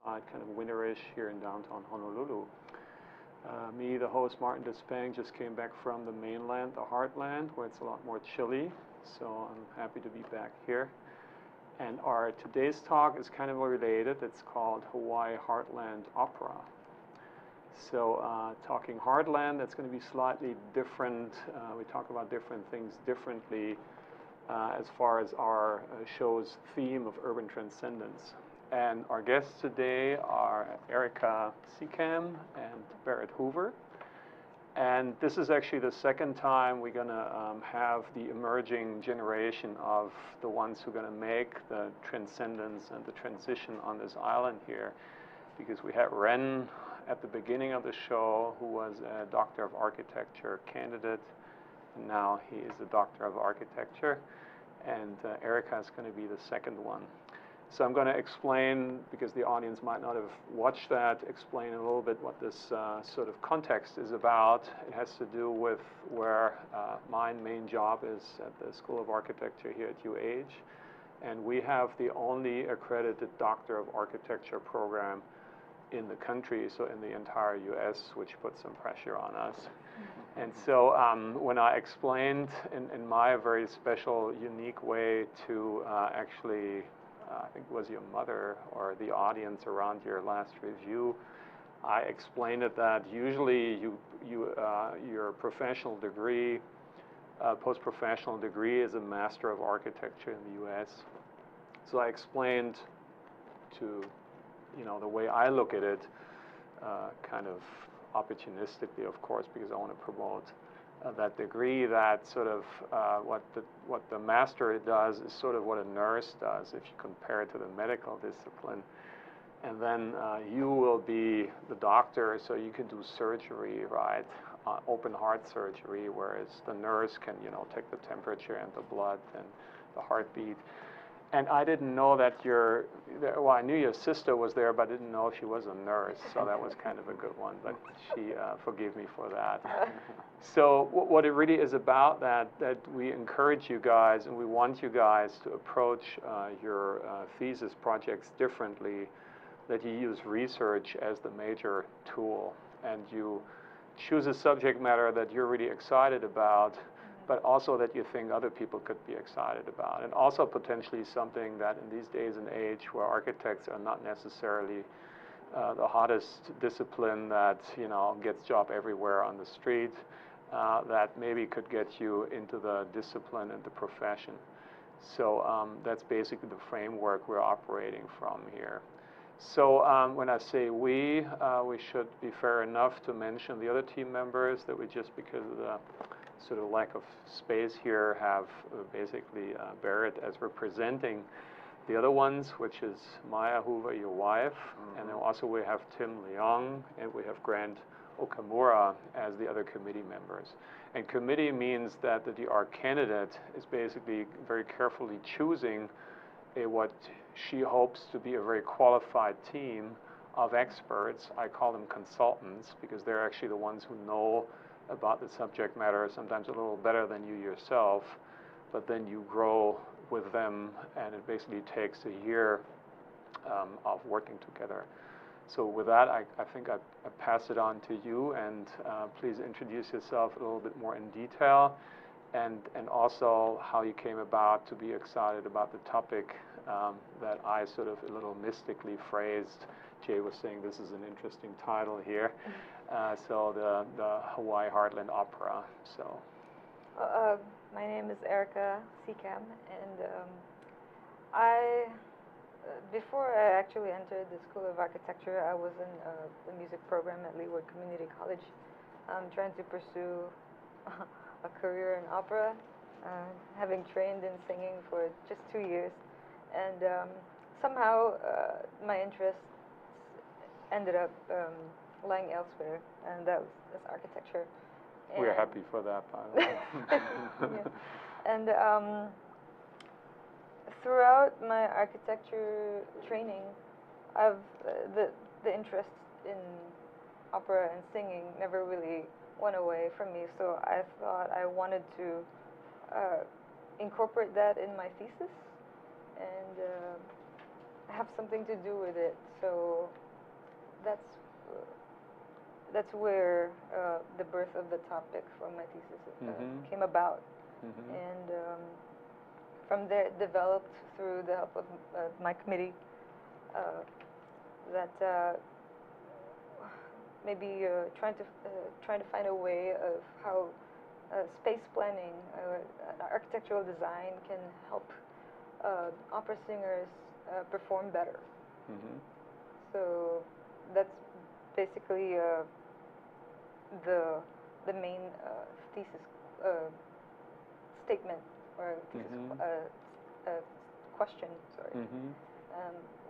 Kind of winterish here in downtown Honolulu. Me, the host, Martin Despang, just came back from the mainland, the Heartland, where it's a lot more chilly. So I'm happy to be back here. And our today's talk is kind of related. It's called Hawaii Heartland Opera. So talking Heartland, that's going to be slightly different. We talk about different things differently as far as our show's theme of urban transcendence. And our guests today are Erika Sicam and Barett Hoover. And this is actually the second time we're going to have the emerging generation of the ones who are going to make the transcendence and the transition on this island here. Because we had Ren at the beginning of the show, who was a Doctor of Architecture candidate. And now he is a Doctor of Architecture. And Erika is going to be the second one. So I'm going to explain, because the audience might not have watched that, explain a little bit what this sort of context is about. It has to do with where my main job is at the School of Architecture here at UH. And we have the only accredited Doctor of Architecture program in the country, so in the entire US, which puts some pressure on us. And so when I explained in my very special, unique way to actually I think it was your mother or the audience around your last review, I explained it that usually your professional degree, post-professional degree is a Master of Architecture in the US. So I explained to, the way I look at it, kind of opportunistically, of course, because I want to promote that degree, that sort of what the master does is sort of what a nurse does if you compare it to the medical discipline. And then you will be the doctor, so you can do surgery, right? Open heart surgery, whereas the nurse can, take the temperature and the blood and the heartbeat. And I didn't know that well, I knew your sister was there, but I didn't know she was a nurse, so that was kind of a good one, but she forgave me for that. So what it really is about that we encourage you guys, and we want you guys to approach your thesis projects differently, that you use research as the major tool, and you choose a subject matter that you're really excited about, but also that you think other people could be excited about. And also potentially something that in these days and age where architects are not necessarily the hottest discipline that, gets job everywhere on the street, that maybe could get you into the discipline and the profession. So that's basically the framework we're operating from here. So when I say we should be fair enough to mention the other team members that we just, because of the sort of lack of space here, have basically Barett as representing the other ones, which is Maya Hoover, your wife, and then also we have Tim Leong, and we have Grant Okamura as the other committee members. And committee means that our candidate is basically very carefully choosing what she hopes to be a very qualified team of experts. I call them consultants, because they're actually the ones who know about the subject matter, sometimes a little better than you yourself, but then you grow with them, and it basically takes a year of working together. So with that, I think I pass it on to you, and please introduce yourself a little bit more in detail, and also how you came about to be excited about the topic that I sort of a little mystically phrased. Jay was saying this is an interesting title here. So the Hawaii Heartland Opera. So. My name is Erika Sicam, and before I actually entered the School of Architecture, I was in the music program at Leeward Community College, trying to pursue a career in opera, having trained in singing for just 2 years, and somehow my interests ended up lying elsewhere, and that was architecture. We're happy for that, by the way. Yeah. And throughout my architecture training, the interest in opera and singing never really went away from me. So I thought I wanted to incorporate that in my thesis, and have something to do with it. So that's where the birth of the topic for my thesis came about. And from there it developed through the help of my committee that maybe trying to find a way of how space planning, architectural design can help opera singers perform better. So that's basically the main thesis statement or thesis question. Sorry.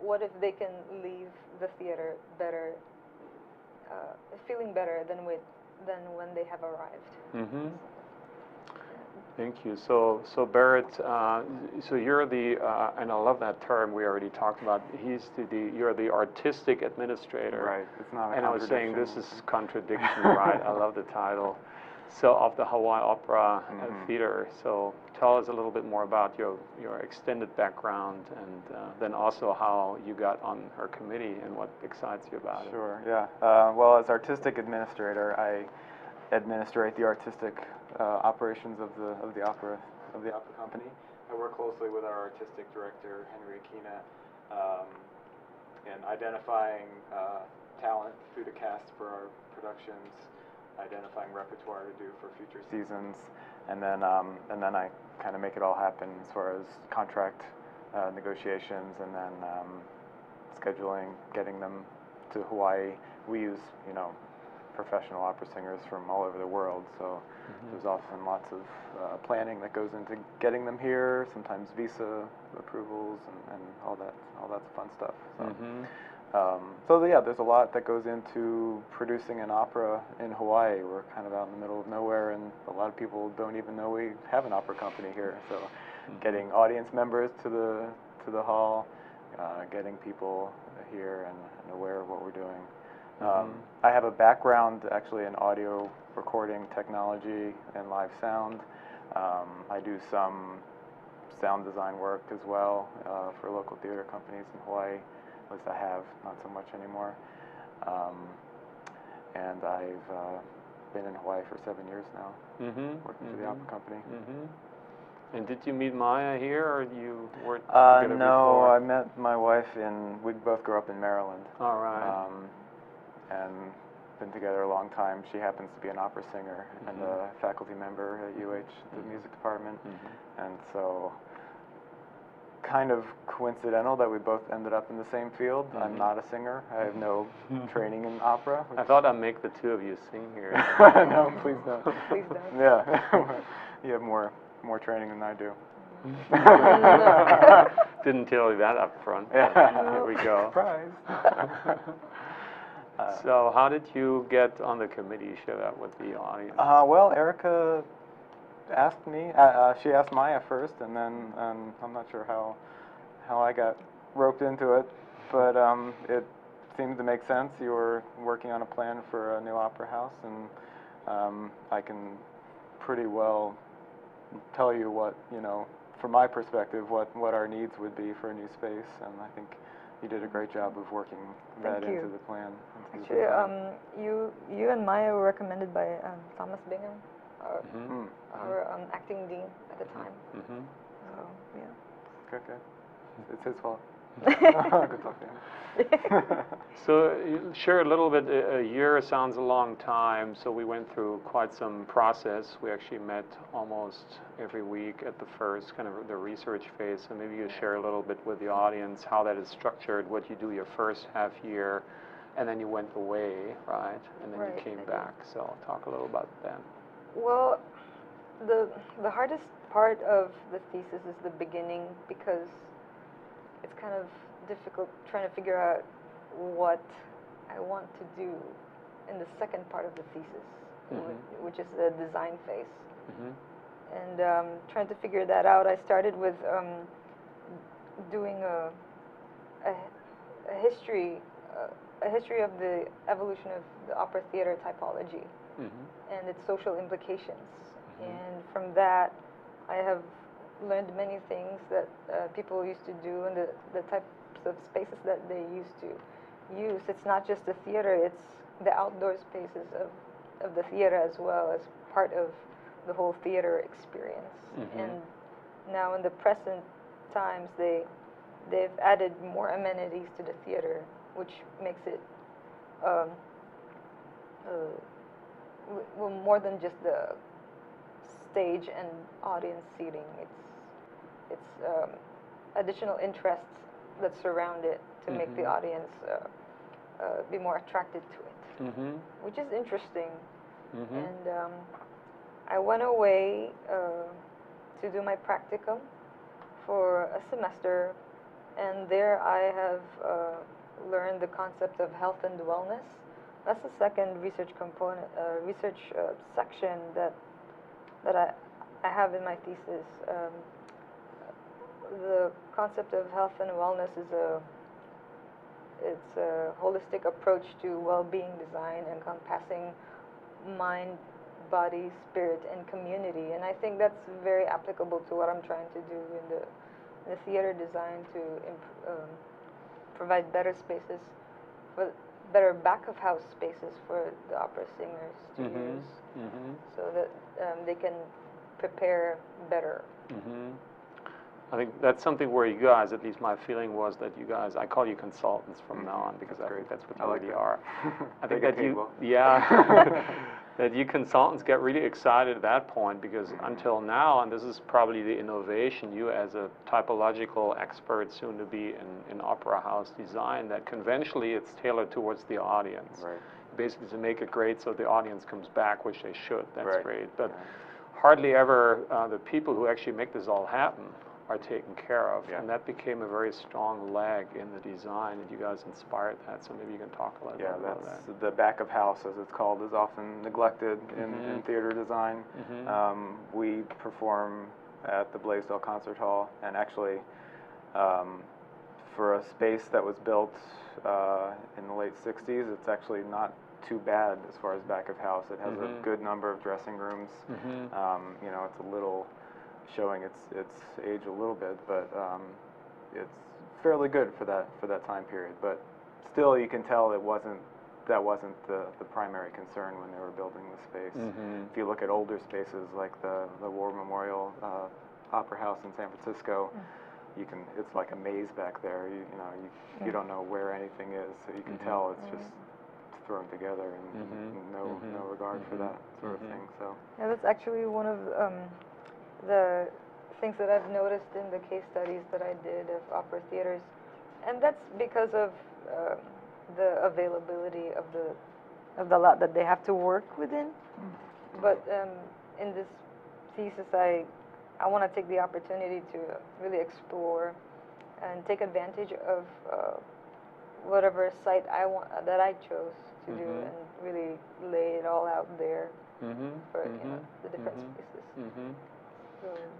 What if they can leave the theater better, feeling better than when they have arrived? Thank you. So Barett, so you're the, and I love that term we already talked about. You're the artistic administrator. Right. It's not a and I was saying this is contradiction, right? I love the title. So of the Hawaii Opera Theater. So tell us a little bit more about your extended background, and then also how you got on her committee and what excites you about it. Sure. Yeah. Well, as artistic administrator, I administrate the artistic operations of the opera company. I work closely with our artistic director Henry Akina in identifying talent through the cast for our productions, identifying repertoire to do for future seasons, and then I kind of make it all happen as far as contract negotiations, and then scheduling, getting them to Hawaii. We use professional opera singers from all over the world, so there's often lots of planning that goes into getting them here, sometimes visa approvals and all that's fun stuff. So yeah, there's a lot that goes into producing an opera in Hawaii. We're kind of out in the middle of nowhere, and a lot of people don't even know we have an opera company here. So getting audience members to the hall, getting people here and aware of what we're doing. I have a background actually in audio recording technology and live sound. I do some sound design work as well for local theater companies in Hawaii. At least I have, not so much anymore. And I've been in Hawaii for 7 years now, working for the opera company. And did you meet Maya here, or you worked together No, before? I met my wife we both grew up in Maryland. All right. And been together a long time. She happens to be an opera singer and a faculty member at UH, the music department. And so kind of coincidental that we both ended up in the same field. I'm not a singer. I have no training in opera. I thought I'd make the two of you sing here. No, please don't. Please don't. Yeah. You have more training than I do. Didn't tell you that up front. Yeah. Here we go. Surprise. So how did you get on the committee? Share that with the audience. Well, Erika asked me. She asked Maya first, and then I'm not sure how I got roped into it, but it seemed to make sense. You were working on a plan for a new opera house, and I can pretty well tell you what, from my perspective, what our needs would be for a new space, and I think you did a great job of working that into the plan. Actually, you and Maya were recommended by Thomas Bingham, our acting dean at the time. So, yeah. Okay. It's his fault. Good talk to him. So share a little bit. A year sounds a long time, so we went through quite some process. We actually met almost every week at the first kind of the research phase. So maybe you share a little bit with the audience how that is structured, what you do your first half year, and then you went away, right? And then you came back. So talk a little about that. Well, the hardest part of the thesis is the beginning, because it's kind of difficult trying to figure out what I want to do in the second part of the thesis, which is the design phase. And trying to figure that out, I started with doing a history of the evolution of the opera theater typology and its social implications. And from that, I have learned many things that people used to do, and the types of spaces that they used to use. It's not just the theater, it's the outdoor spaces of the theater as well as part of the whole theater experience. And now in the present times, they've added more amenities to the theater, which makes it well, more than just the stage and audience seating. It's additional interests that surround it to make the audience be more attracted to it, which is interesting. And I went away to do my practicum for a semester, and there I have learned the concept of health and wellness. That's the second research component, section that I have in my thesis. The concept of health and wellness is it's a holistic approach to well-being design encompassing mind, body, spirit, and community. And I think that's very applicable to what I'm trying to do in the theater design to provide better spaces, better back-of-house spaces for the opera singers to use, so that they can prepare better. I think that's something where you guys, at least my feeling was that you guys, I call you consultants from now on, because I think that's what you really are. I think that you, that you consultants get really excited at that point, because until now, and this is probably the innovation, you as a typological expert, soon to be in opera house design, that conventionally it's tailored towards the audience. Basically to make it great so the audience comes back, which they should, that's great. But hardly ever the people who actually make this all happen are taken care of, and that became a very strong leg in the design, and you guys inspired that, so maybe you can talk a little bit about that. The back of house, as it's called, is often neglected in theater design. We perform at the Blaisdell Concert Hall, and actually for a space that was built in the late 60s, it's actually not too bad as far as back of house. It has a good number of dressing rooms. You know, it's a little showing its age a little bit, but it's fairly good for that time period. But still, you can tell that wasn't the primary concern when they were building the space. If you look at older spaces like the War Memorial Opera House in San Francisco, it's like a maze back there. You don't know where anything is, so you can tell it's just thrown together and no regard for that sort of thing. So yeah, that's actually one of the things that I've noticed in the case studies that I did of opera theaters, and that's because of the availability of the lot that they have to work within. But in this thesis, I want to take the opportunity to really explore and take advantage of whatever site that I chose to do, and really lay it all out there for the different spaces.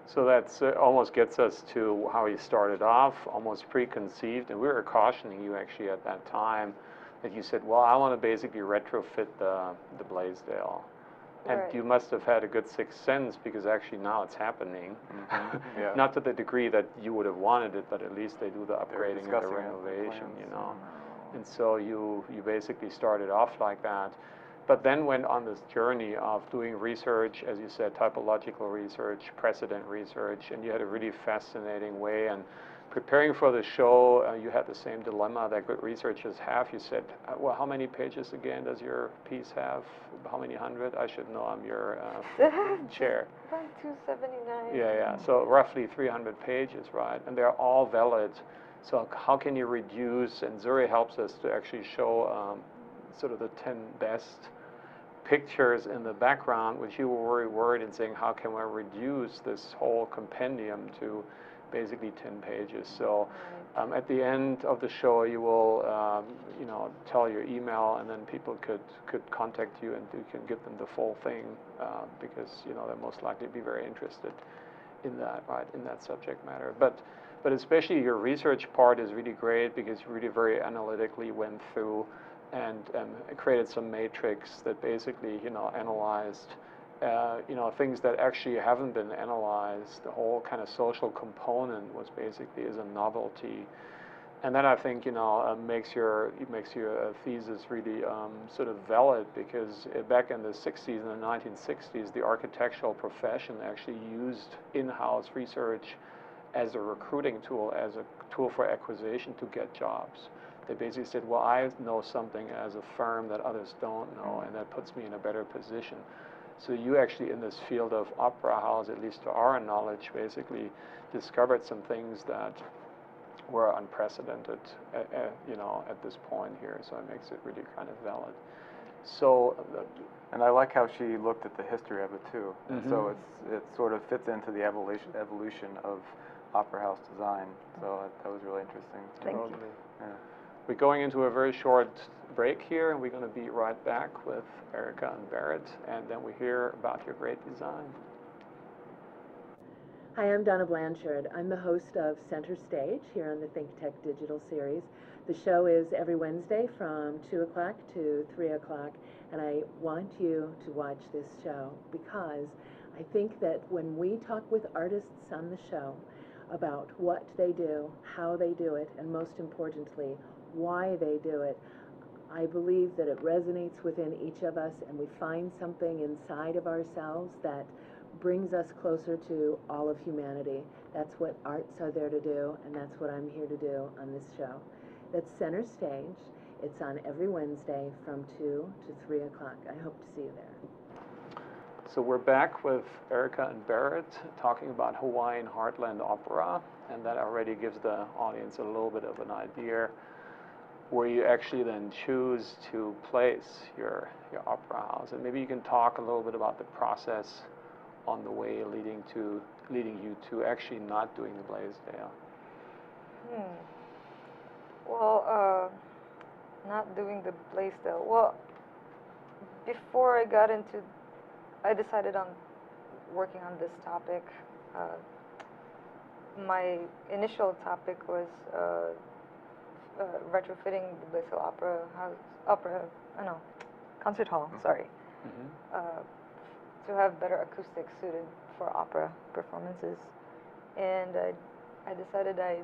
So that's almost gets us to how you started off, almost preconceived, and we were cautioning you actually at that time that you said, well, I want to basically retrofit the Blaisdell. And you must have had a good sixth sense, because actually now it's happening. Not to the degree that you would have wanted it, but at least they do the upgrading and the renovation, you know. And so you basically started off like that, but then went on this journey of doing research, as you said, typological research, precedent research, and you had a really fascinating way. And preparing for the show, you had the same dilemma that good researchers have. You said, well, how many pages again does your piece have? How many hundred? I should know, I'm your chair. About 279. Yeah, so roughly 300 pages, right? And they're all valid. So how can you reduce, and Zuri helps us to actually show sort of the 10 best pictures in the background, which you were very worried in saying, how can we reduce this whole compendium to basically 10 pages? So at the end of the show, you will tell your email, and then people could contact you, and you can give them the full thing, because they're most likely to be very interested in that, right, in that subject matter. But especially your research part is really great, because you really very analytically went through and created some matrix that basically analyzed things that actually haven't been analyzed. The whole kind of social component was basically is a novelty, And that, I think, makes your thesis really sort of valid, because back in the 60s, in the 1960s, the architectural profession actually used in-house research as a recruiting tool, as a tool for acquisition to get jobs. They basically said, well, I know something as a firm that others don't know, and that puts me in a better position. So you actually, in this field of opera house, at least to our knowledge, basically discovered some things that were unprecedented, at this point here. So it makes it really kind of valid. So, and I like how she looked at the history of it too. And so it sort of fits into the evolution of opera house design. So that was really interesting. Thank you. Yeah. We're going into a very short break here, and we're going to be right back with Erika and Barett, and then we hear about your great design. Hi, I'm Donna Blanchard. I'm the host of Center Stage here on the ThinkTech Digital Series. The show is every Wednesday from 2 o'clock to 3 o'clock, and I want you to watch this show because I think that when we talk with artists on the show about what they do, how they do it, and most importantly, why they do it, I believe that it resonates within each of us, and we find something inside of ourselves that brings us closer to all of humanity. That's what arts are there to do, and that's what I'm here to do on this show. That's Center Stage. It's on every Wednesday from 2 to 3 o'clock. I hope to see you there. So we're back with Erika and Barett talking about Hawaiian Heartland Opera, and that already gives the audience a little bit of an idea where you actually then choose to place your opera house. And maybe you can talk a little bit about the process on the way leading you to actually not doing the Blaisdell. Well, not doing the Blaisdell. Well, before I decided on working on this topic. My initial topic was retrofitting the Blaisdell concert hall. Sorry. To have better acoustics suited for opera performances, and I decided I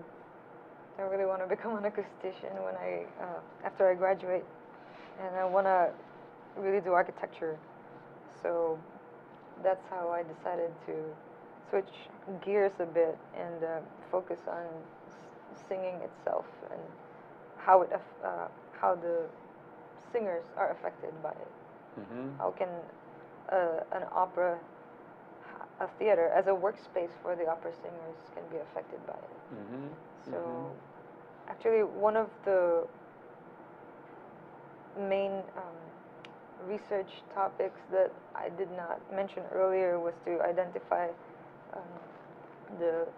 really want to become an acoustician after I graduate, and I want to really do architecture. So that's how I decided to switch gears a bit and focus on singing itself and how the singers are affected by it. How can an opera, a theater, as a workspace for the opera singers can be affected by it. So actually one of the main research topics that I did not mention earlier was to identify the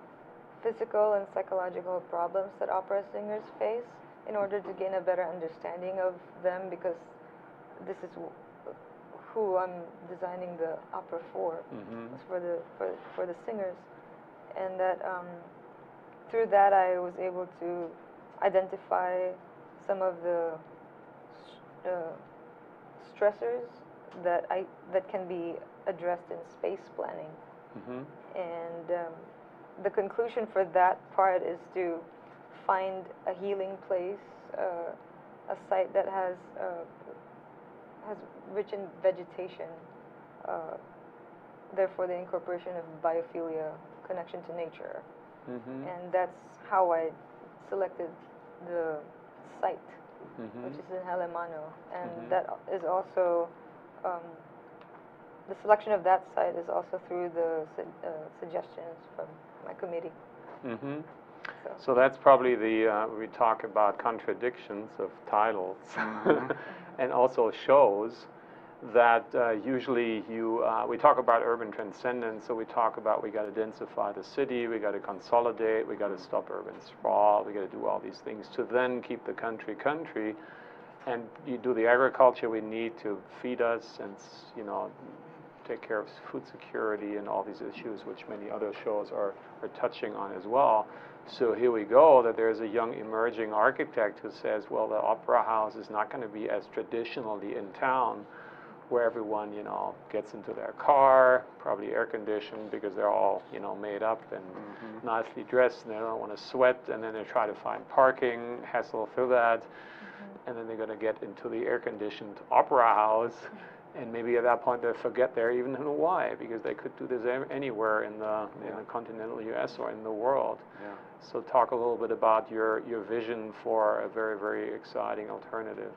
physical and psychological problems that opera singers face in order to gain a better understanding of them, because this is who I'm designing the opera for, for the singers, and that through that I was able to identify some of the stressors that can be addressed in space planning, and the conclusion for that part is to find a healing place, a site that has rich in vegetation, therefore the incorporation of biophilia, connection to nature. And that's how I selected the site, which is in Halemano. And that is also, the selection of that site is also through the suggestions from my committee. So that's probably we talk about contradictions of titles and also shows that usually we talk about urban transcendence, so we talk about we got to densify the city, we got to consolidate, we got to stop urban sprawl, we got to do all these things to then keep the country, and you do the agriculture we need to feed us and take care of food security and all these issues which many other shows are touching on as well. So here we go, that there's a young emerging architect who says, well, the opera house is not going to be as traditionally in town where everyone, you know, gets into their car, probably air conditioned because they're all, you know, made up and nicely dressed, and they don't want to sweat, and then they try to find parking, hassle through that, and then they're going to get into the air conditioned opera house, and maybe at that point they forget they're even in Hawaii, because they could do this anywhere in the continental U.S. or in the world. Yeah. So talk a little bit about your vision for a very, very exciting alternative.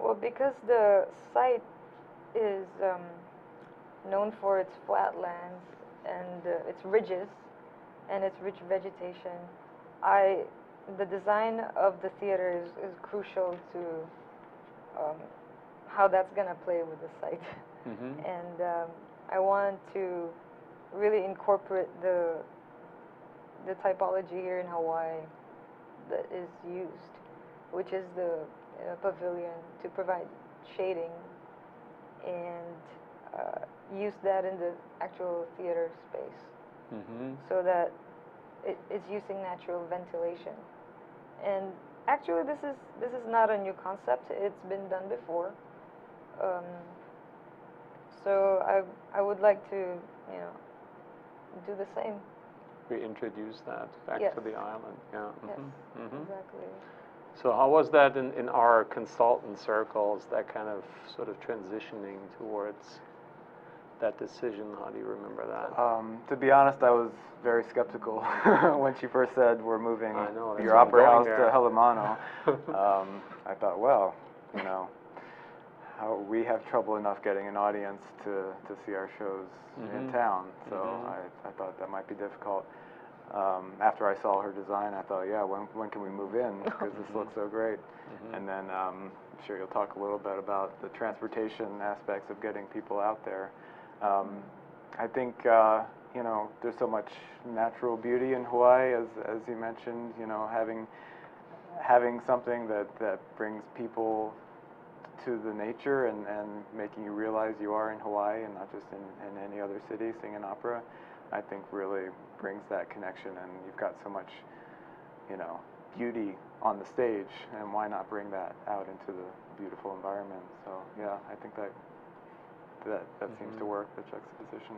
Well, because the site is known for its flatlands and its ridges and its rich vegetation, the design of the theater is crucial to how that's going to play with the site. And I want to really incorporate the typology here in Hawaii that is used, which is the pavilion, to provide shading and use that in the actual theater space, so that it's using natural ventilation. And actually, this is not a new concept. It's been done before. So I would like to, you know, do the same. Reintroduce that back Yes. to the island. Yeah. Yes, exactly. So how was that in our consultant circles, that kind of sort of transitioning towards that decision? How do you remember that? To be honest, I was very skeptical when she first said we're moving I know, that's your why I'm opera going house there. to Helemano. I thought, well, you know, we have trouble enough getting an audience to see our shows in town, so I thought that might be difficult. After I saw her design, I thought, yeah, when can we move in? Because this looks so great. And then I'm sure you'll talk a little bit about the transportation aspects of getting people out there. I think, you know, there's so much natural beauty in Hawaii, as you mentioned, you know, having something that brings people to the nature and making you realize you are in Hawaii and not just in any other city singing opera, I think really brings that connection. And you've got so much, you know, beauty on the stage, and why not bring that out into the beautiful environment? So yeah, I think that seems to work, the juxtaposition.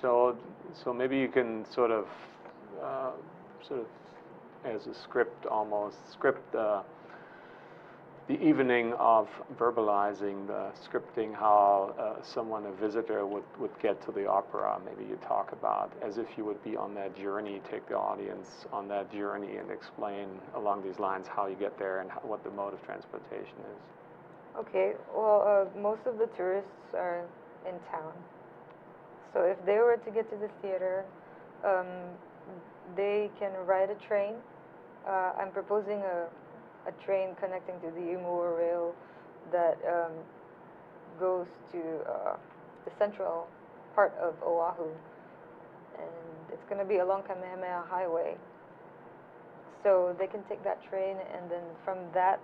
So maybe you can sort of as a script, almost script the evening of verbalizing the scripting, how a visitor would get to the opera. Maybe you talk about as if you would be on that journey, take the audience on that journey and explain along these lines how you get there and what the mode of transportation is. Okay, well, most of the tourists are in town. So if they were to get to the theater, they can ride a train. I'm proposing a train connecting to the Imua Rail that goes to the central part of Oahu, and it's going to be along Kamehameha Highway. So they can take that train, and then from that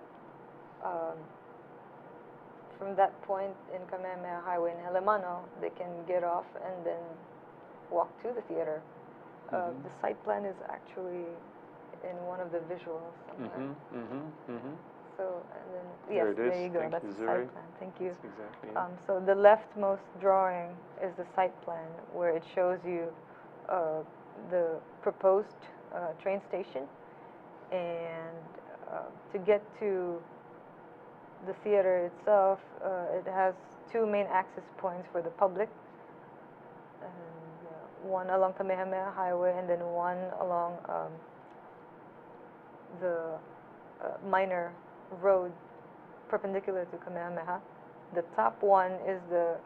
point in Kamehameha Highway in Helemano, they can get off and then walk to the theater. The site plan is actually in one of the visuals somewhere. So, and then, yes, there you go. Thank That's you, the Zuri. site plan. Thank you. That's exactly it. So the leftmost drawing is the site plan, where it shows you the proposed train station, and to get to the theater itself, it has two main access points for the public, and one along Kamehameha Highway, and then one along the minor road perpendicular to Kamehameha. The top one is the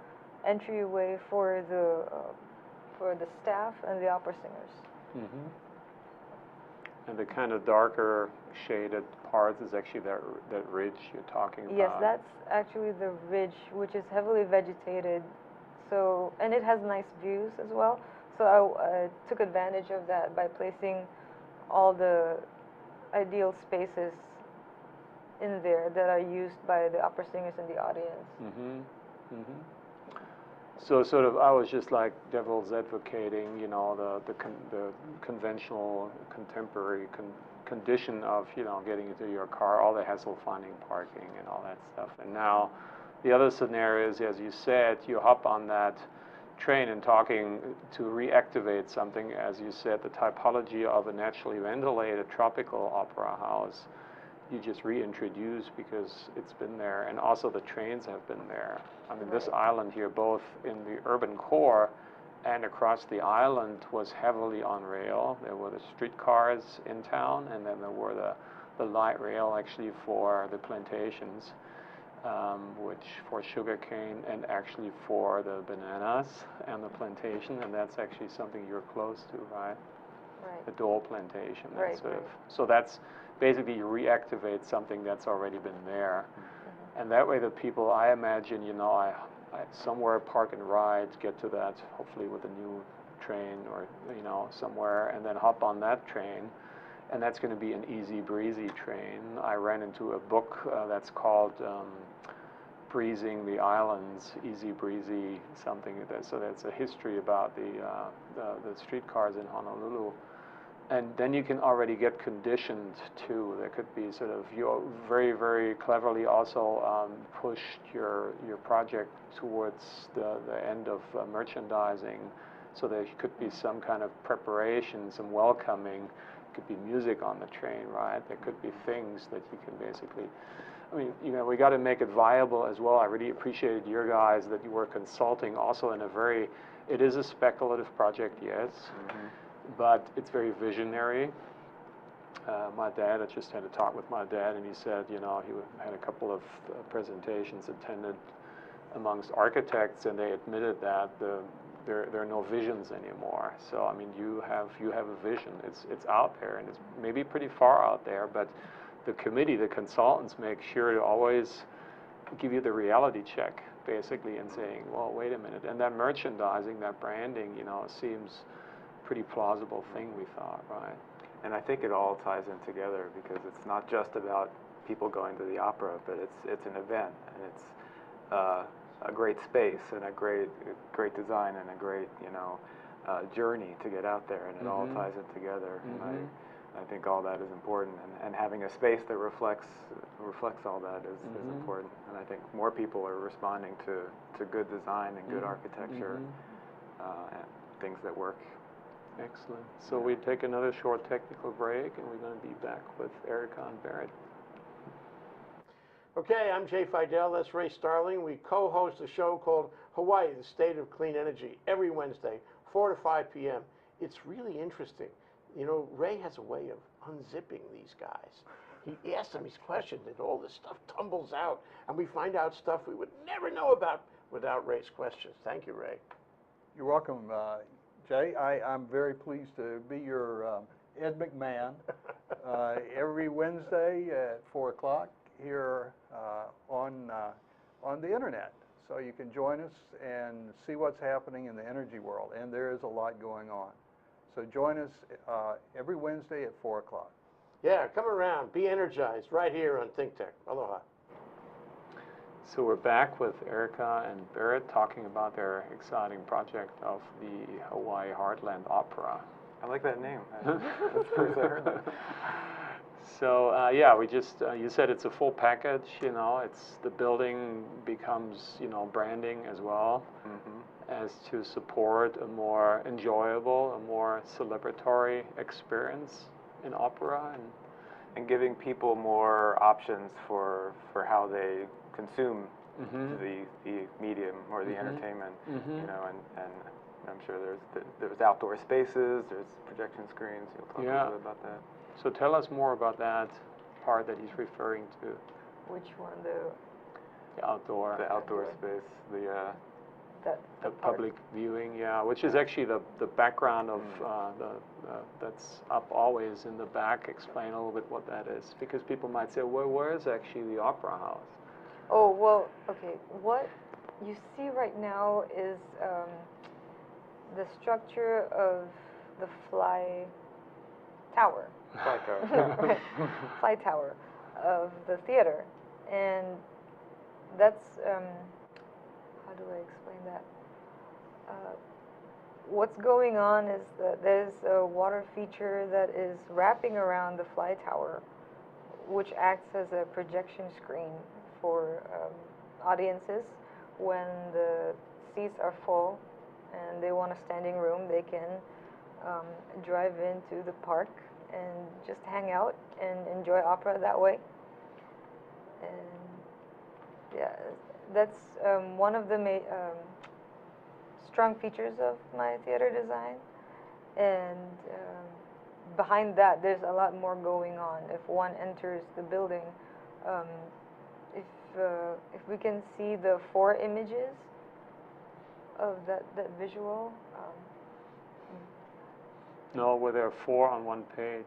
entryway for the staff and the opera singers. And the kind of darker shaded part is actually that ridge you're talking about. Yes, that's actually the ridge, which is heavily vegetated. So, and it has nice views as well. So I took advantage of that by placing all the ideal spaces in there that are used by the opera singers and the audience. So sort of, I was just like devil's advocating, you know, the conventional, contemporary condition of, you know, getting into your car, all the hassle finding parking and all that stuff. And now The other scenario is, as you said, you hop on that train and talking to reactivate something, as you said, the typology of a naturally ventilated tropical opera house. You just reintroduce because it's been there, and also the trains have been there. I mean, this island here, both in the urban core and across the island, was heavily on rail. There were the streetcars in town, and then there were the light rail actually for the plantations, which for sugarcane and actually for the bananas and the plantation, and that's actually something you're close to, right? Right. The Dole plantation. Right, Sort of, right. so that's basically you reactivate something that's already been there. And that way the people, I imagine, you know, I somewhere park and ride, get to that, hopefully with a new train or, you know, somewhere, and then hop on that train. And that's going to be an easy breezy train. I ran into a book that's called Breezing the Islands, Easy Breezy, something like that. So that's a history about the streetcars in Honolulu. And then you can already get conditioned too. There could be sort of, you very, very cleverly also pushed your project towards the end of merchandising. So there could be some kind of preparation, some welcoming. It could be music on the train, right? There could be things that you can basically, I mean, you know, we got to make it viable as well. I really appreciated your guys that you were consulting also in a very, it is a speculative project, yes. But it's very visionary. My dad, I just had a talk with my dad, and he said, you know, he had a couple of presentations attended amongst architects, and they admitted that there are no visions anymore. So I mean, you have a vision. It's out there, and it's maybe pretty far out there, but the committee, the consultants, make sure to always give you the reality check, basically, and saying, well, wait a minute, and that merchandising, that branding, you know, seems pretty plausible thing, we thought, right? And I think it all ties in together because it's not just about people going to the opera, but it's an event, and it's a great space and a great design and a great, you know, journey to get out there, and it all ties in together. And I think all that is important, and having a space that reflects all that is important. And I think more people are responding to good design and good architecture and things that work. Excellent. So we take another short technical break, and we're going to be back with Erika and Barett. Okay, I'm Jay Fidel, that's Ray Starling. We co-host a show called Hawaii, the State of Clean Energy, every Wednesday, 4 to 5 p.m. It's really interesting. You know, Ray has a way of unzipping these guys. He asks them these questions, and all this stuff tumbles out, and we find out stuff we would never know about without Ray's questions. Thank you, Ray. You're welcome, Jay. I'm very pleased to be your Ed McMahon every Wednesday at 4 o'clock here on the internet. So you can join us and see what's happening in the energy world, and there is a lot going on. So join us every Wednesday at 4 o'clock. Yeah, come around, be energized, right here on ThinkTech. Aloha. So we're back with Erika and Barett talking about their exciting project of the Hawaii Heartland Opera. I like that name. That's the first I heard that. So yeah, we just, you said it's a full package, you know, the building becomes, you know, branding as well, as to support a more enjoyable, a more celebratory experience in opera. And giving people more options for how they consume the medium or the entertainment, you know, and I'm sure there's outdoor spaces, there's projection screens. You'll talk a little bit about that. So tell us more about that part that he's referring to. Which one? The outdoor. The outdoor space, the public viewing, yeah, which is actually the background of that's up always in the back. Explain a little bit what that is, because people might say, well, where is actually the opera house? Oh, well, okay. What you see right now is the structure of the fly tower. Fly tower. Fly tower of the theater. And that's, how do I explain that? What's going on is that there's a water feature that is wrapping around the fly tower, which acts as a projection screen for audiences, when the seats are full and they want a standing room, they can drive into the park and just hang out and enjoy opera that way. And yeah, that's one of the strong features of my theater design. And behind that, there's a lot more going on. If one enters the building, if we can see the 4 images of that visual. No, where there are 4 on one page.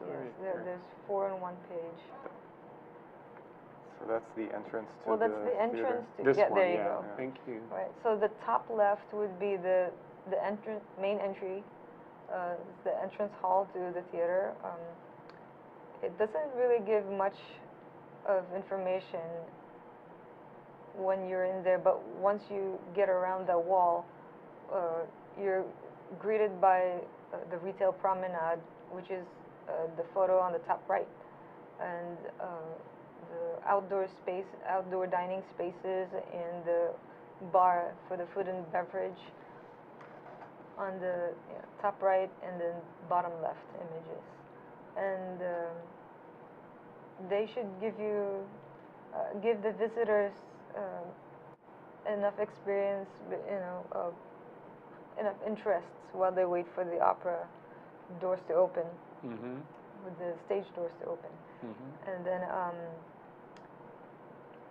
Yes, there's 4 on one page. So that's the entrance to well, that's the the entrance theater. to. This one, there you yeah. go. Thank you. Right. So the top left would be the entrance, main entry, the entrance hall to the theater. It doesn't really give much of information when you're in there, but once you get around the wall, you're greeted by the retail promenade, which is the photo on the top right, and the outdoor dining spaces, and the bar for the food and beverage on the top right and then bottom left images. And they should give the visitors enough experience, enough interests while they wait for the opera doors to open, with the stage doors to open. And then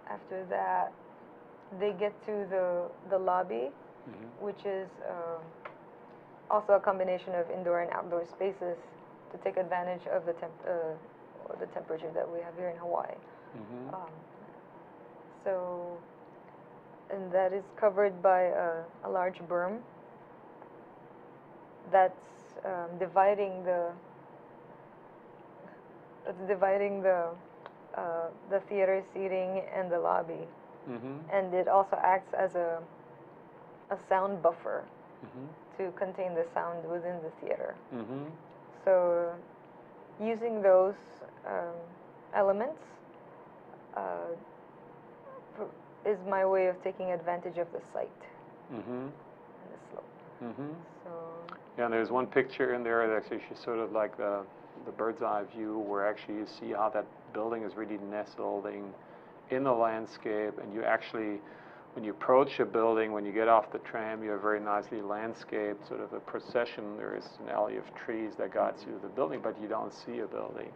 after that, they get to the lobby, which is also a combination of indoor and outdoor spaces to take advantage of the temperature that we have here in Hawaii. And that is covered by a large berm that's dividing the theater seating and the lobby. And it also acts as a sound buffer to contain the sound within the theater. So using those elements is my way of taking advantage of the site and the slope. So yeah, and there's one picture in there that's actually sort of like the bird's eye view, where actually you see how that building is really nestling in the landscape, and you actually, when you approach a building, when you get off the tram, you have very nicely landscaped, sort of a procession. There is an alley of trees that guides you to the building, but you don't see a building.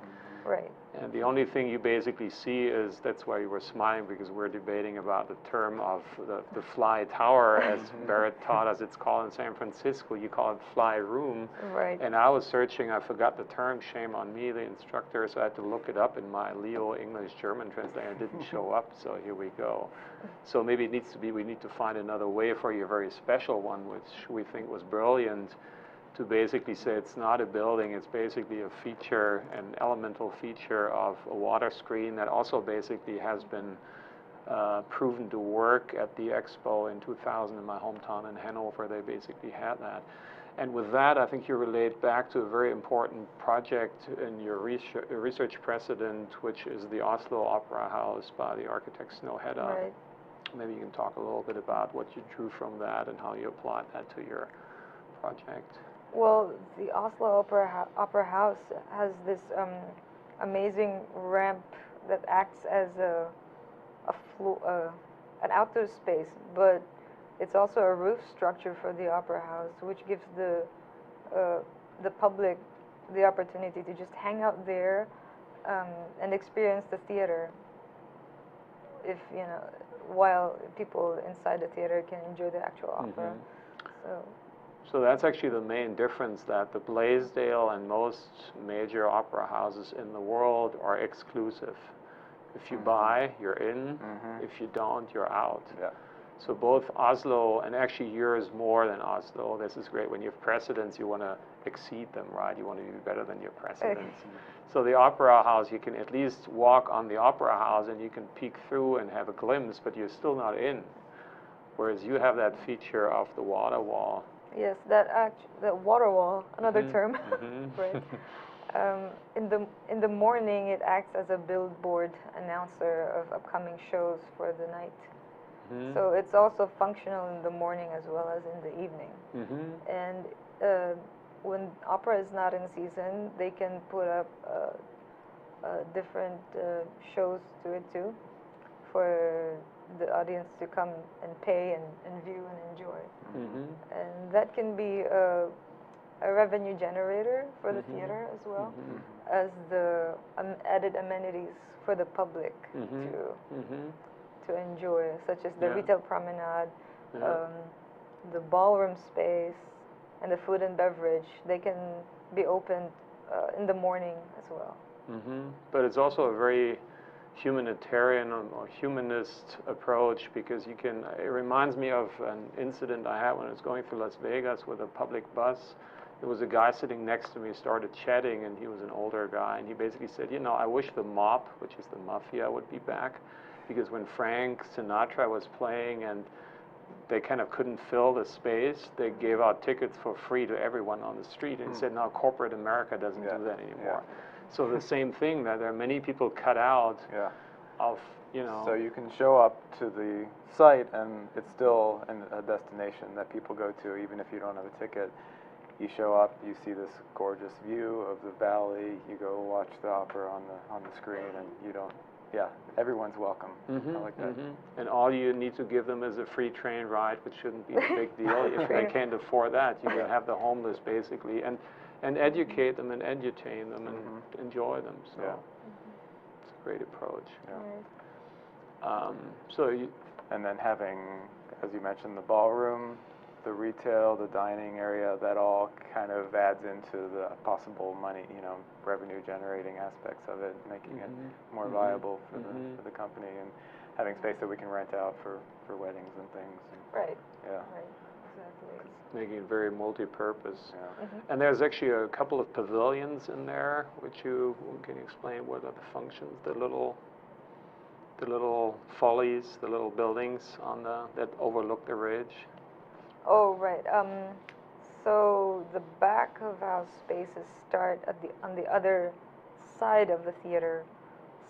right. And the only thing you basically see is, that's why you were smiling, because we're debating about the term of the fly tower, as Barett taught us. It's called in San Francisco, you call it fly room. Right. And I was searching, I forgot the term, shame on me, the instructor, so I had to look it up in my Leo English German translator. It didn't show up, so here we go. So maybe it needs to be, we need to find another way for you, a very special one, which we think was brilliant, to basically say it's not a building, it's basically a feature, an elemental feature of a water screen that also basically has been proven to work at the expo in 2000 in my hometown in Hanover. They basically had that. And with that, I think you relate back to a very important project in your research precedent, which is the Oslo Opera House by the architect Snøhetta. Right. Maybe you can talk a little bit about what you drew from that and how you applied that to your project. Well, the Oslo Opera House has this amazing ramp that acts as an outdoor space, but it's also a roof structure for the opera house, which gives the public the opportunity to just hang out there and experience the theater. While people inside the theater can enjoy the actual opera. So that's actually the main difference, that the Blaisdell and most major opera houses in the world are exclusive. If you buy, you're in. If you don't, you're out. Yeah. So both Oslo, and actually yours more than Oslo, this is great. When you have precedents, you want to exceed them, right? You want to be better than your precedents. So the opera house, you can at least walk on the opera house and you can peek through and have a glimpse, but you're still not in. Whereas you have that feature of the water wall. Yes, the water wall, another term, right? In the morning, it acts as a billboard announcer of upcoming shows for the night. So it's also functional in the morning as well as in the evening. And when opera is not in season, they can put up different shows to it too, for the audience to come and pay and view and enjoy. And that can be a revenue generator for the theater as well, as the added amenities for the public to enjoy, such as the retail promenade, the ballroom space, and the food and beverage. They can be opened in the morning as well. But it's also a very humanitarian or humanist approach, because you can, it reminds me of an incident I had when I was going through Las Vegas with a public bus. There was a guy sitting next to me, started chatting, and he was an older guy, and he basically said, you know, I wish the mob, which is the mafia, would be back, because when Frank Sinatra was playing and they kind of couldn't fill the space, they gave out tickets for free to everyone on the street, and he said, now corporate America doesn't do that anymore. So the same thing, that there are many people cut out of, you know. So you can show up to the site and it's still a destination that people go to, even if you don't have a ticket. You show up, you see this gorgeous view of the valley, you go watch the opera on the screen, and you don't, everyone's welcome. I like that. And all you need to give them is a free train ride, which shouldn't be a big deal. If they can't afford that, you can have the homeless basically, and educate them and edutain them and enjoy them. So it's a great approach. And then having, as you mentioned, the ballroom, the retail, the dining area, that all kind of adds into the possible money, you know, revenue generating aspects of it, making it more viable for the company, and having space that we can rent out for weddings and things. Right. Yeah. Right. Exactly. Making it very multi-purpose. And there's actually a couple of pavilions in there, which you can explain what are the functions, the little follies, the little buildings on that overlook the ridge. Oh, right. So the back of house spaces start on the other side of the theater,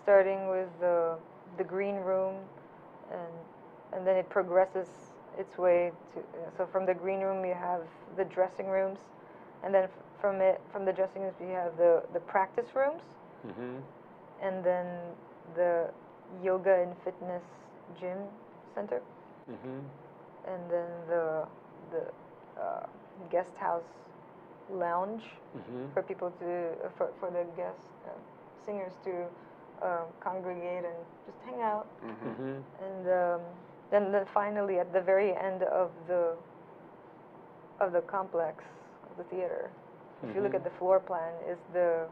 starting with the green room, and then it progresses its way to. So from the green room you have the dressing rooms, and then from the dressing rooms you have the practice rooms, and then the yoga and fitness gym center, and then the guest house lounge for people for the guest singers to congregate and just hang out, and then finally at the very end of the complex of the theater, if you look at the floor plan, is the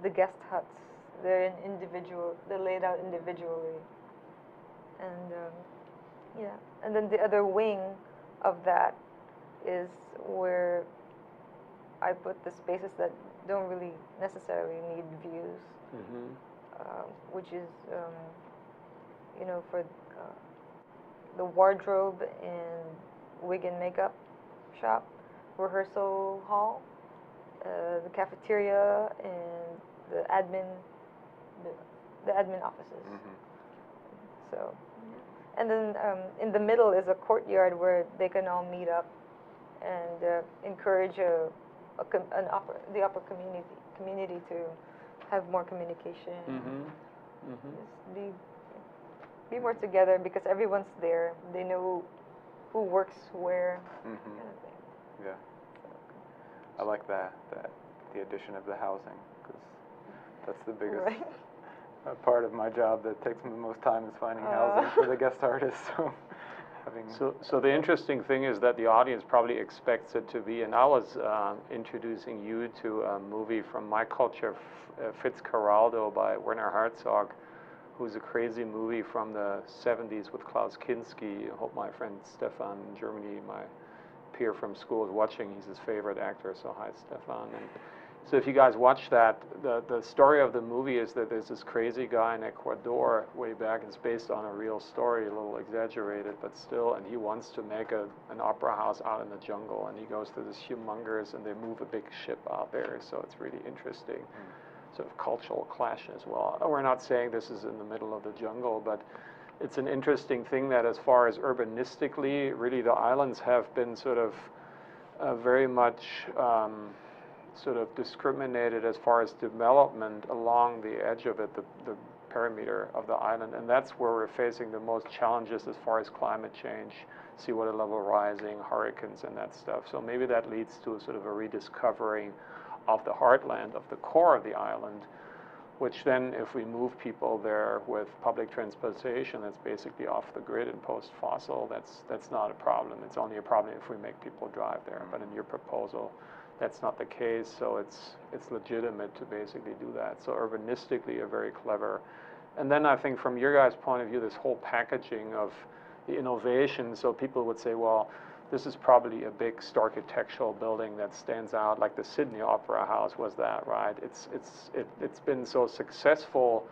guest huts. They're laid out individually, and and then the other wing of that is where I put the spaces that don't really necessarily need views, which is, you know, for the wardrobe and wig and makeup shop, rehearsal hall, the cafeteria, and the admin offices. So. And then in the middle is a courtyard where they can all meet up and encourage the opera community to have more communication. Just be more together, because everyone's there. They know who works where, kind of thing. Yeah. I like that the addition of the housing, because that's the biggest. A part of my job that takes me the most time is finding housing for the guest artists. So the interesting thing is that the audience probably expects it to be, and I was introducing you to a movie from my culture, Fitzcarraldo by Werner Herzog, who's a crazy movie from the 70s with Klaus Kinski. I hope my friend Stefan in Germany, my peer from school, is watching. He's his favorite actor, so hi Stefan. And so if you guys watch that, the story of the movie is that there's this crazy guy in Ecuador way back. It's based on a real story, a little exaggerated, but still, and he wants to make an opera house out in the jungle, and he goes to this humongous, and they move a big ship out there, so it's really interesting. Sort of cultural clash as well. We're not saying this is in the middle of the jungle, but it's an interesting thing that as far as urbanistically, really the islands have been sort of very much sort of discriminated as far as development along the edge of it, the perimeter of the island, and that's where we're facing the most challenges as far as climate change, sea water level rising, hurricanes and that stuff. So maybe that leads to sort of a rediscovering of the heartland, of the core of the island, which then if we move people there with public transportation that's basically off the grid and post-fossil, that's not a problem. It's only a problem if we make people drive there. But in your proposal, that's not the case, so it's legitimate to basically do that. So urbanistically, a very clever. And then I think from your guys' point of view, this whole packaging of the innovation, so people would say, well, this is probably a big architectural building that stands out, like the Sydney Opera House was that, right? It's been so successful,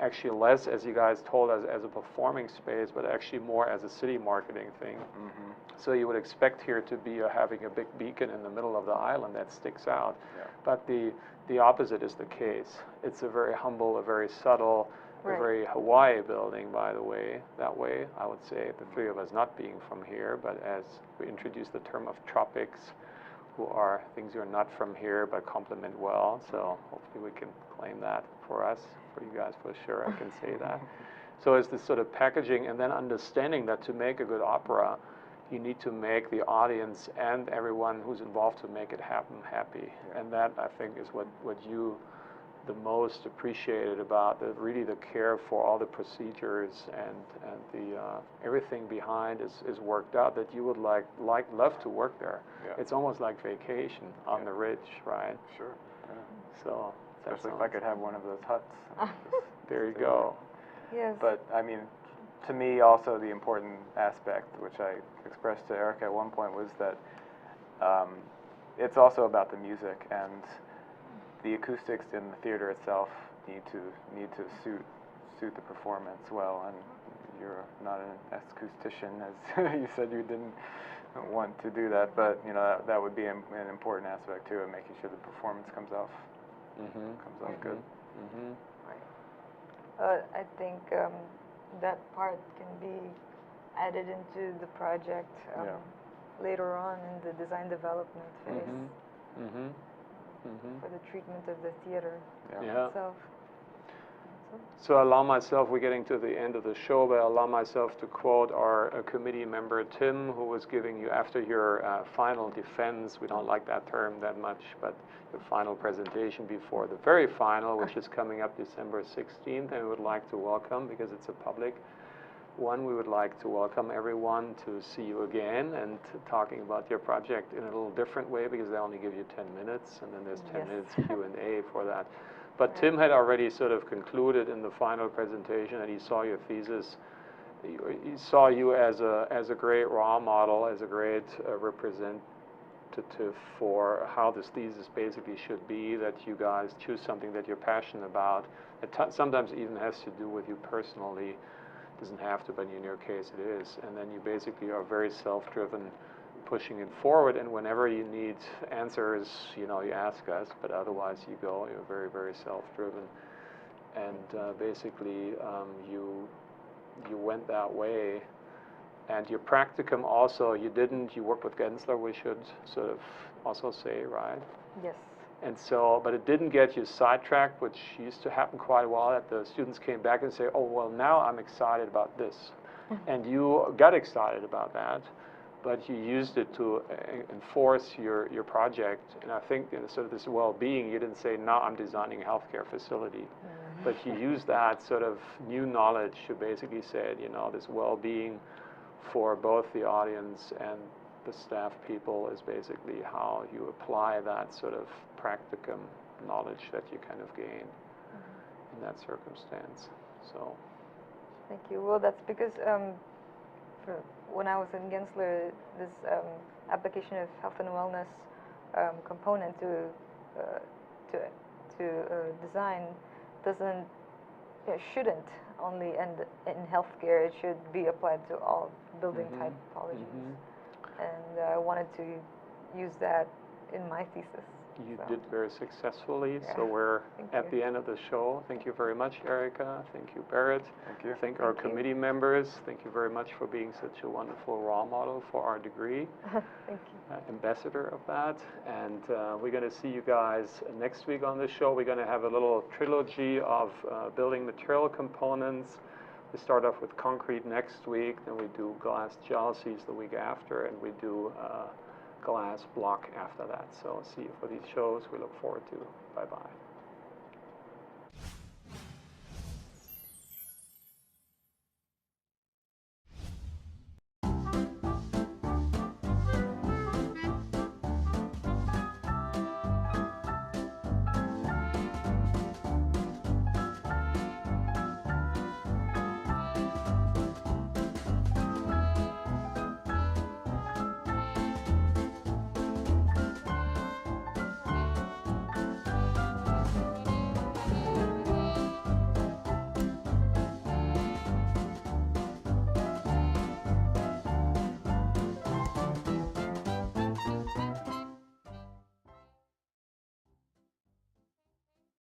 actually less, as you guys told us, as a performing space, but actually more as a city marketing thing. Mm-hmm. So you would expect here to be having a big beacon in the middle of the island that sticks out. Yeah. But the opposite is the case. It's a very humble, a very subtle, right. A very Hawaii building, by the way, that way, I would say, the three of us not being from here, but as we introduce the term of tropics, who are things who are not from here, but complement well, so hopefully we can claim that for us, for you guys for sure, I can say that. So it's this sort of packaging, and then understanding that to make a good opera, you need to make the audience and everyone who's involved to make it happen happy. Yeah. And that, I think, is what you the most appreciated about really the care for all the procedures and the everything behind is worked out that you would love to work there. Yeah. It's almost like vacation on the ridge, right? Sure. Yeah. So especially if I could have one of those huts. There you go. Yes. But I mean, to me also the important aspect, which I expressed to Erika at one point, was that it's also about the music, and the acoustics in the theater itself need to suit the performance well. And you're not an acoustician, as you said you didn't want to do that, but you know that would be an important aspect too, of making sure the performance comes off good. Mm-hmm. Right. I think that part can be added into the project later on in the design development phase. Mm-hmm. Mm-hmm. Mm-hmm. For the treatment of the theater itself. So I allow myself, we're getting to the end of the show, but I allow myself to quote our committee member, Tim, who was giving you, after your final defense, we don't like that term that much, but your final presentation before the very final, which is coming up December 16th, and we would like to welcome, because it's a public one, we would like to welcome everyone to see you again and talking about your project in a little different way, because they only give you 10 minutes, and then there's 10 minutes Q&A for that. But Tim had already sort of concluded in the final presentation that he saw your thesis. He saw you as a great role model, as a great representative for how this thesis basically should be, that you guys choose something that you're passionate about. It sometimes even has to do with you personally. Doesn't have to, but in your case it is. And then you basically are very self-driven, pushing it forward, and whenever you need answers, you know, you ask us, but otherwise you go, you're very, very self-driven. And basically you went that way. And your practicum also, you worked with Gensler, we should sort of also say, right? Yes. And so, but it didn't get you sidetracked, which used to happen quite a while, that the students came back and say, oh, well, now I'm excited about this. And you got excited about that, but you used it to enforce your project. And I think sort of this well-being, you didn't say, now I'm designing a healthcare facility. But you used that sort of new knowledge to basically say, you know, this well-being for both the audience and the staff people is basically how you apply that sort of practicum knowledge that you kind of gain in that circumstance. So. Thank you. Well, that's because when I was in Gensler, this application of health and wellness component to design shouldn't only end in healthcare. It should be applied to all building typologies. And I wanted to use that in my thesis. You So, did very successfully, yeah. so we're Thank at you. the end of the show. Thank you very much, Erika. Thank you, Barett. Thank you. Thank our Thank you. committee members. Thank you very much for being such a wonderful role model for our degree, Thank you. ambassador of that. And we're going to see you guys next week on the show. We're going to have a little trilogy of building material components. We start off with concrete next week, then we do glass jalousies the week after, and we do glass block after that. So see you for these shows. We look forward to. Bye-bye.